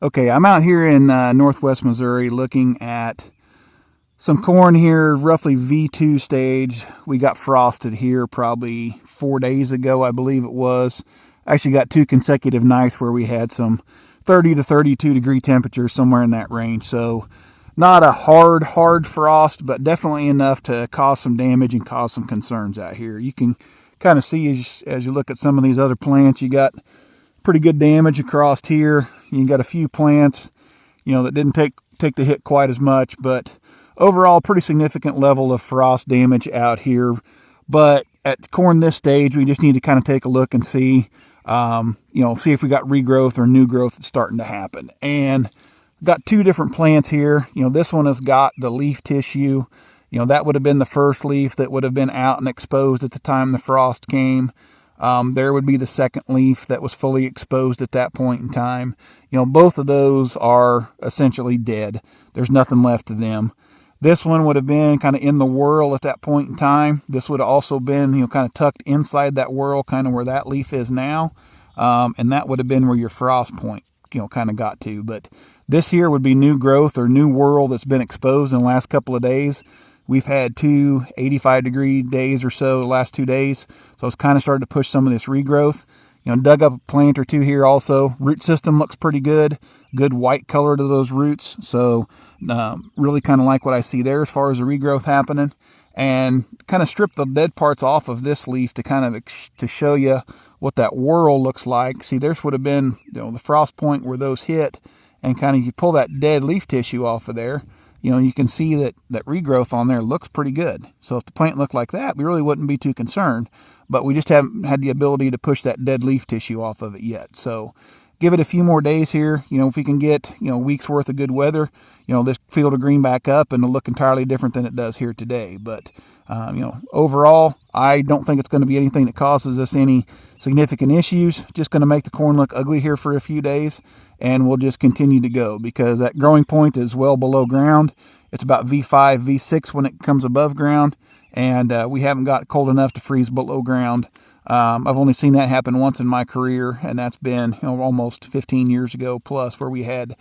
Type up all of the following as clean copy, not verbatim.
Okay, I'm out here in northwest Missouri looking at some corn here, roughly V2 stage. We got frosted here probably 4 days ago, I believe it was. Actually got 2 consecutive nights where we had some 30 to 32 degree temperatures, somewhere in that range. So not a hard frost, but definitely enough to cause some damage and cause some concerns out here. You can kind of see as you look at some of these other plants, you got pretty good damage across here. You got a few plants, that didn't take the hit quite as much, but overall pretty significant level of frost damage out here. But at corn this stage, we just need to kind of take a look and see, see if we got regrowth or new growth that's starting to happen. And got 2 different plants here. This one has got the leaf tissue. That would have been the first leaf that would have been out and exposed at the time the frost came. There would be the second leaf that was fully exposed at that point in time. Both of those are essentially dead. There's nothing left of them. This one would have been kind of in the whorl at that point in time. This would have also been, kind of tucked inside that whorl, kind of where that leaf is now. And that would have been where your frost point, kind of got to. But this here would be new growth or new whorl that's been exposed in the last couple of days. We've had 2 85-degree days or so the last 2 days. So it's kind of started to push some of this regrowth. Dug up a plant or 2 here also. Root system looks pretty good. Good white color to those roots. So really kind of like what I see there as far as the regrowth happening. And kind of strip the dead parts off of this leaf to kind of to show you what that whorl looks like. See, there's would have been the frost point where those hit. And kind of you pull that dead leaf tissue off of there. You can see that regrowth on there looks pretty good. So if the plant looked like that, we really wouldn't be too concerned. But we just haven't had the ability to push that dead leaf tissue off of it yet. So give it a few more days here. If we can get, weeks worth of good weather, this field will green back up and it'll look entirely different than it does here today. But, overall, I don't think it's going to be anything that causes us any significant issues. Just going to make the corn look ugly here for a few days. And we'll just continue to go because that growing point is well below ground. It's about V5, V6 when it comes above ground. And we haven't got cold enough to freeze below ground. I've only seen that happen once in my career, and that's been almost 15 years ago plus, where we had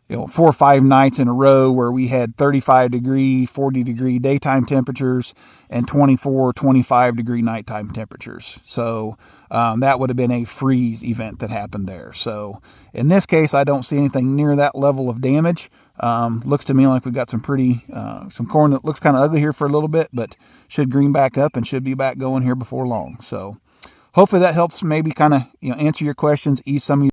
4 or 5 nights in a row where we had 35 degree, 40 degree daytime temperatures and 24, 25 degree nighttime temperatures. So that would have been a freeze event that happened there. So in this case, I don't see anything near that level of damage. Looks to me like we've got some corn that looks kind of ugly here for a little bit, but should green back up and should be back going here before long. So hopefully that helps maybe kind of answer your questions, ease some of your